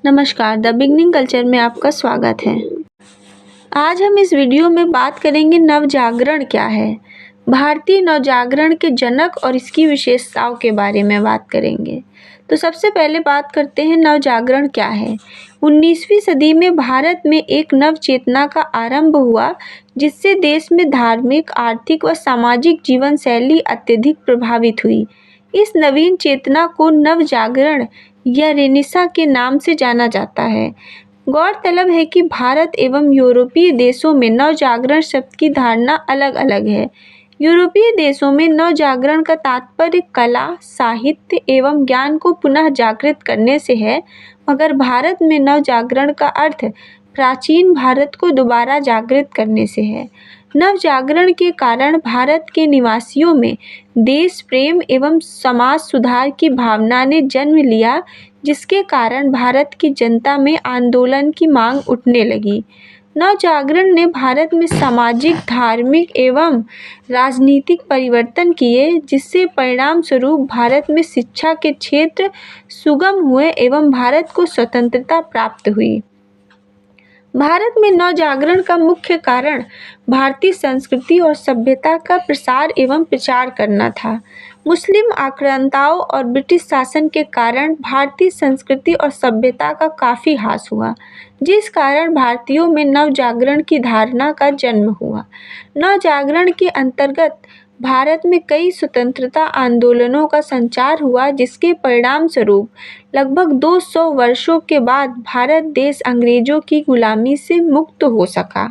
नमस्कार, the beginning culture में आपका स्वागत है। आज हम इस वीडियो में बात करेंगे नवजागरण क्या है। भारतीय नवजागरण के जनक और इसकी विशेषताओं के बारे में बात करेंगे। तो सबसे पहले बात करते हैं नवजागरण क्या है। 19वीं सदी में भारत में एक नव चेतना का आरंभ हुआ, जिससे देश में धार्मिक, आर्थिक व सामाजिक जीवन शैली अत्यधिक प्रभावित हुई। इस नवीन चेतना को नवजागरण या रेनेसां के नाम से जाना जाता है। गौरतलब है कि भारत एवं यूरोपीय देशों में नवजागरण शब्द की धारणा अलग-अलग है। यूरोपीय देशों में नवजागरण का तात्पर्य कला, साहित्य एवं ज्ञान को पुनः जागृत करने से है, मगर भारत में नवजागरण का अर्थ प्राचीन भारत को दोबारा जागृत करने से है। नवजागरण के कारण भारत के निवासियों में देश प्रेम एवं समाज सुधार की भावना ने जन्म लिया, जिसके कारण भारत की जनता में आंदोलन की मांग उठने लगी। नवजागरण ने भारत में सामाजिक, धार्मिक एवं राजनीतिक परिवर्तन किए, जिससे परिणाम स्वरूप भारत में शिक्षा के क्षेत्र सुगम हुए एवं भारत को स्वतंत्रता प्राप्त हुई। भारत में नवजागरण का मुख्य कारण भारतीय संस्कृति और सभ्यता का प्रसार एवं प्रचार करना था। मुस्लिम आक्रांताओं और ब्रिटिश शासन के कारण भारतीय संस्कृति और सभ्यता का काफ़ी ह्रास हुआ, जिस कारण भारतीयों में नवजागरण की धारणा का जन्म हुआ। नवजागरण के अंतर्गत भारत में कई स्वतंत्रता आंदोलनों का संचार हुआ, जिसके परिणाम स्वरूप लगभग 200 वर्षों के बाद भारत देश अंग्रेजों की गुलामी से मुक्त हो सका।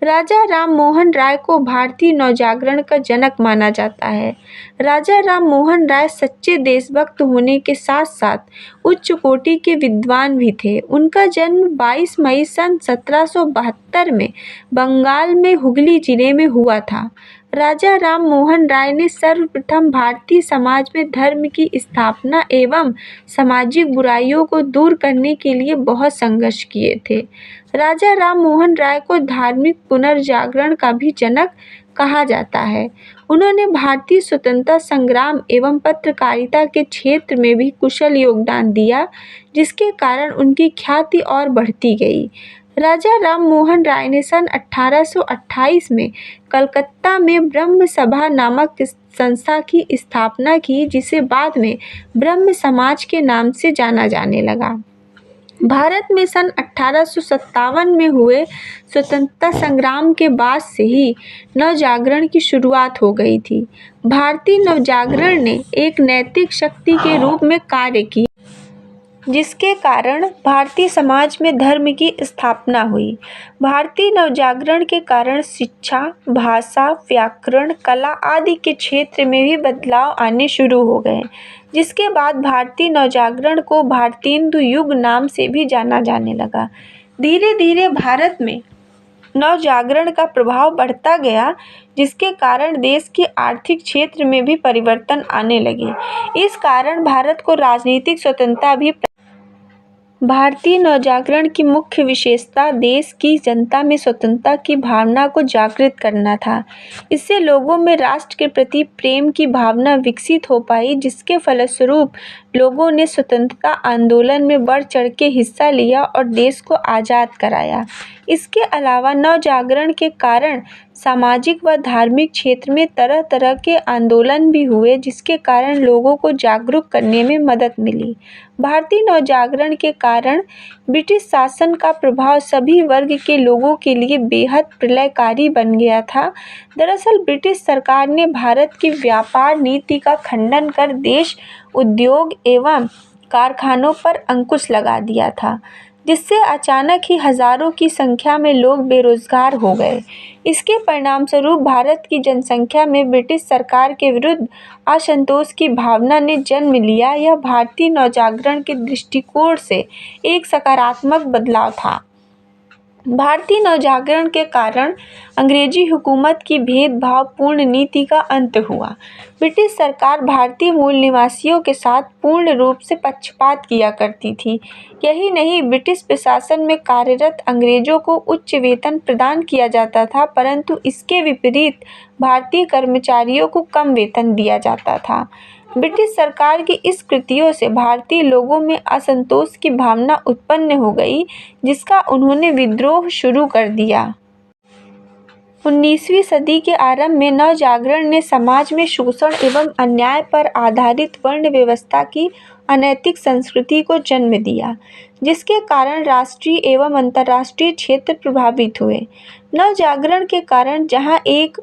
राजा राम मोहन राय को भारतीय नवजागरण का जनक माना जाता है। राजा राम मोहन राय सच्चे देशभक्त होने के साथ साथ उच्च कोटि के विद्वान भी थे। उनका जन्म 22 मई सन 1772 में बंगाल में हुगली जिले में हुआ था। राजा राम मोहन राय ने सर्वप्रथम भारतीय समाज में धर्म की स्थापना एवं सामाजिक बुराइयों को दूर करने के लिए बहुत संघर्ष किए थे। राजा राम मोहन राय को धार्मिक पुनर्जागरण का भी जनक कहा जाता है। उन्होंने भारतीय स्वतंत्रता संग्राम एवं पत्रकारिता के क्षेत्र में भी कुशल योगदान दिया, जिसके कारण उनकी ख्याति और बढ़ती गई। राजा राम मोहन राय ने सन 1828 में कलकत्ता में ब्रह्म सभा नामक संस्था की स्थापना की, जिसे बाद में ब्रह्म समाज के नाम से जाना जाने लगा। भारत में सन 1857 में हुए स्वतंत्रता संग्राम के बाद से ही नवजागरण की शुरुआत हो गई थी। भारतीय नवजागरण ने एक नैतिक शक्ति के रूप में कार्य किया, जिसके कारण भारतीय समाज में धर्म की स्थापना हुई। भारतीय नवजागरण के कारण शिक्षा, भाषा, व्याकरण, कला आदि के क्षेत्र में भी बदलाव आने शुरू हो गए, जिसके बाद भारतीय नवजागरण को भारतेंदु युग नाम से भी जाना जाने लगा। धीरे धीरे भारत में नवजागरण का प्रभाव बढ़ता गया, जिसके कारण देश के आर्थिक क्षेत्र में भी परिवर्तन आने लगे। इस कारण भारत को राजनीतिक स्वतंत्रता भी। भारतीय नवजागरण की मुख्य विशेषता देश की जनता में स्वतंत्रता की भावना को जागृत करना था। इससे लोगों में राष्ट्र के प्रति प्रेम की भावना विकसित हो पाई, जिसके फलस्वरूप लोगों ने स्वतंत्रता आंदोलन में बढ़ चढ़ के हिस्सा लिया और देश को आज़ाद कराया। इसके अलावा नवजागरण के कारण सामाजिक व धार्मिक क्षेत्र में तरह तरह के आंदोलन भी हुए, जिसके कारण लोगों को जागरूक करने में मदद मिली। भारतीय नवजागरण के कारण ब्रिटिश शासन का प्रभाव सभी वर्ग के लोगों के लिए बेहद प्रलयकारी बन गया था। दरअसल ब्रिटिश सरकार ने भारत की व्यापार नीति का खंडन कर देश उद्योग एवं कारखानों पर अंकुश लगा दिया था, जिससे अचानक ही हजारों की संख्या में लोग बेरोजगार हो गए। इसके परिणामस्वरूप भारत की जनसंख्या में ब्रिटिश सरकार के विरुद्ध असंतोष की भावना ने जन्म लिया। यह भारतीय नवजागरण के दृष्टिकोण से एक सकारात्मक बदलाव था। भारतीय नवजागरण के कारण अंग्रेजी हुकूमत की भेदभावपूर्ण नीति का अंत हुआ। ब्रिटिश सरकार भारतीय मूल निवासियों के साथ पूर्ण रूप से पक्षपात किया करती थी। यही नहीं, ब्रिटिश प्रशासन में कार्यरत अंग्रेजों को उच्च वेतन प्रदान किया जाता था, परंतु इसके विपरीत भारतीय कर्मचारियों को कम वेतन दिया जाता था। ब्रिटिश सरकार की इस कृतियों से भारतीय लोगों में असंतोष की भावना उत्पन्न हो गई, जिसका उन्होंने विद्रोह शुरू कर दिया। 19वीं सदी के आरंभ में नवजागरण ने समाज में शोषण एवं अन्याय पर आधारित वर्ण व्यवस्था की अनैतिक संस्कृति को जन्म दिया, जिसके कारण राष्ट्रीय एवं अंतर्राष्ट्रीय क्षेत्र प्रभावित हुए। नवजागरण के कारण जहां एक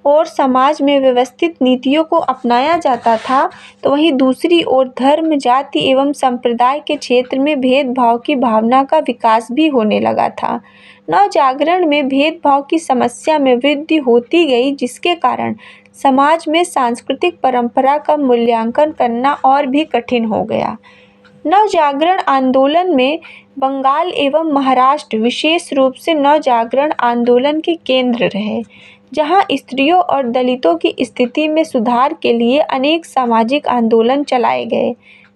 और समाज में व्यवस्थित नीतियों को अपनाया जाता था, तो वहीं दूसरी ओर धर्म, जाति एवं संप्रदाय के क्षेत्र में भेदभाव की भावना का विकास भी होने लगा था। नवजागरण में भेदभाव की समस्या में वृद्धि होती गई, जिसके कारण समाज में सांस्कृतिक परंपरा का मूल्यांकन करना और भी कठिन हो गया। नवजागरण आंदोलन में बंगाल एवं महाराष्ट्र विशेष रूप से नवजागरण आंदोलन के केंद्र रहे, जहां स्त्रियों और दलितों की स्थिति में सुधार के लिए अनेक सामाजिक आंदोलन चलाए गए।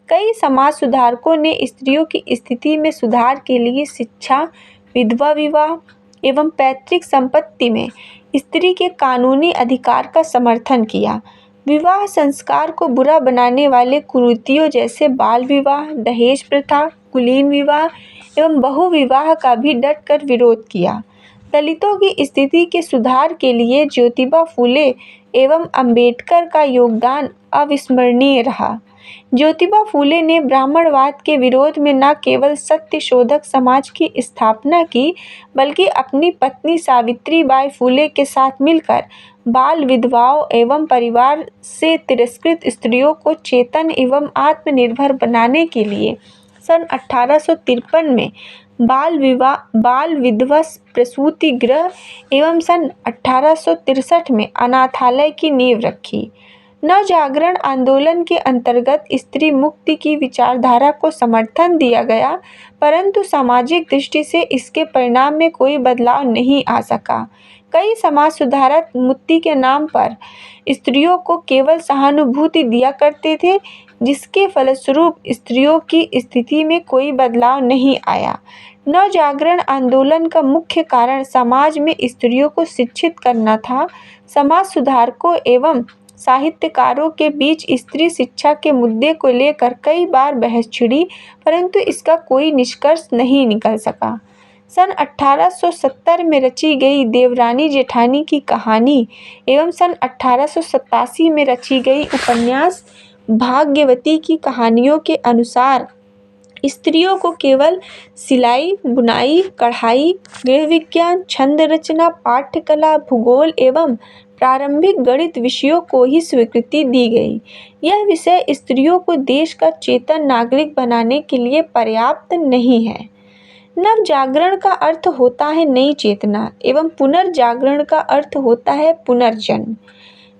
कई समाज सुधारकों ने स्त्रियों की स्थिति में सुधार के लिए शिक्षा, विधवा विवाह एवं पैतृक संपत्ति में स्त्री के कानूनी अधिकार का समर्थन किया। विवाह संस्कार को बुरा बनाने वाले कुरीतियों जैसे बाल विवाह, दहेज प्रथा, कुलीन विवाह एवं बहुविवाह का भी डटकर विरोध किया। दलितों की स्थिति के सुधार के लिए ज्योतिबा फूले एवं अंबेडकर का योगदान अविस्मरणीय रहा। ज्योतिबा फूले ने ब्राह्मणवाद के विरोध में न केवल सत्य शोधक समाज की स्थापना की, बल्कि अपनी पत्नी सावित्रीबाई फूले के साथ मिलकर बाल विधवाओं एवं परिवार से तिरस्कृत स्त्रियों को चेतन एवं आत्मनिर्भर बनाने के लिए सन 1853 में बाल विधवा प्रसूति गृह एवं सन 1863 में अनाथालय की नींव रखी। नवजागरण आंदोलन के अंतर्गत स्त्री मुक्ति की विचारधारा को समर्थन दिया गया, परंतु सामाजिक दृष्टि से इसके परिणाम में कोई बदलाव नहीं आ सका। कई समाज सुधारक मुक्ति के नाम पर स्त्रियों को केवल सहानुभूति दिया करते थे, जिसके फलस्वरूप स्त्रियों की स्थिति में कोई बदलाव नहीं आया। नवजागरण आंदोलन का मुख्य कारण समाज में स्त्रियों को शिक्षित करना था। समाज सुधारकों एवं साहित्यकारों के बीच स्त्री शिक्षा के मुद्दे को लेकर कई बार बहस छिड़ी, परंतु इसका कोई निष्कर्ष नहीं निकल सका। सन 1870 में रची गई देवरानी जेठानी की कहानी एवं सन 1887 में रची गई उपन्यास भाग्यवती की कहानियों के अनुसार स्त्रियों को केवल सिलाई, बुनाई, कढ़ाई, गृह विज्ञान, छंद रचना, पाठ्यकला, भूगोल एवं प्रारंभिक गणित विषयों को ही स्वीकृति दी गई। यह विषय स्त्रियों को देश का चेतन नागरिक बनाने के लिए पर्याप्त नहीं है। नवजागरण का अर्थ होता है नई चेतना एवं पुनर्जागरण का अर्थ होता है पुनर्जन्म।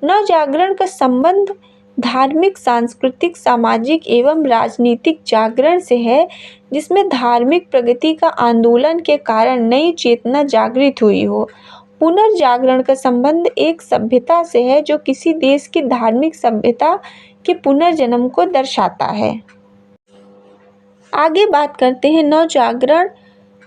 नवजागरण का संबंध धार्मिक, सांस्कृतिक, सामाजिक एवं राजनीतिक जागरण से है, जिसमें धार्मिक प्रगति का आंदोलन के कारण नई चेतना जागृत हुई हो। पुनर्जागरण का संबंध एक सभ्यता से है, जो किसी देश की धार्मिक सभ्यता के पुनर्जन्म को दर्शाता है। आगे बात करते हैं नवजागरण,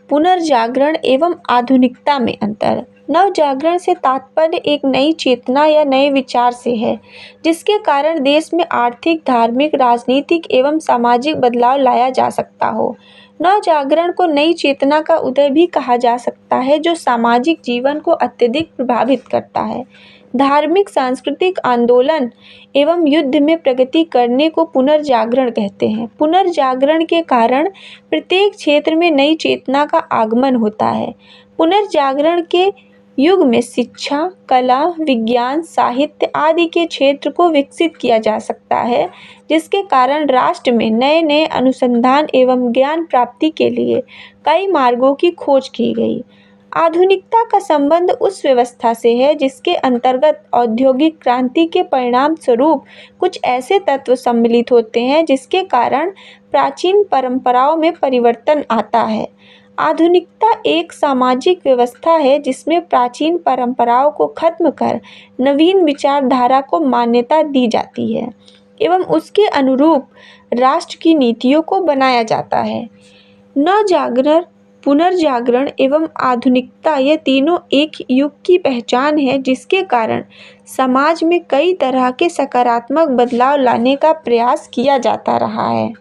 पुनर्जागरण एवं आधुनिकता में अंतर। नवजागरण से तात्पर्य एक नई चेतना या नए विचार से है, जिसके कारण देश में आर्थिक, धार्मिक, राजनीतिक एवं सामाजिक बदलाव लाया जा सकता हो। नवजागरण को नई चेतना का उदय भी कहा जा सकता है, जो सामाजिक जीवन को अत्यधिक प्रभावित करता है। धार्मिक, सांस्कृतिक आंदोलन एवं युद्ध में प्रगति करने को पुनर्जागरण कहते हैं। पुनर्जागरण के कारण प्रत्येक क्षेत्र में नई चेतना का आगमन होता है। पुनर्जागरण के युग में शिक्षा, कला, विज्ञान, साहित्य आदि के क्षेत्र को विकसित किया जा सकता है, जिसके कारण राष्ट्र में नए नए अनुसंधान एवं ज्ञान प्राप्ति के लिए कई मार्गों की खोज की गई। आधुनिकता का संबंध उस व्यवस्था से है जिसके अंतर्गत औद्योगिक क्रांति के परिणाम स्वरूप कुछ ऐसे तत्व सम्मिलित होते हैं जिसके कारण प्राचीन परंपराओं में परिवर्तन आता है। आधुनिकता एक सामाजिक व्यवस्था है जिसमें प्राचीन परंपराओं को खत्म कर नवीन विचारधारा को मान्यता दी जाती है एवं उसके अनुरूप राष्ट्र की नीतियों को बनाया जाता है। नवजागरण पुनर्जागरण एवं आधुनिकता ये तीनों एक युग की पहचान है, जिसके कारण समाज में कई तरह के सकारात्मक बदलाव लाने का प्रयास किया जाता रहा है।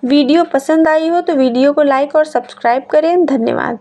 वीडियो पसंद आई हो तो वीडियो को लाइक और सब्सक्राइब करें। धन्यवाद।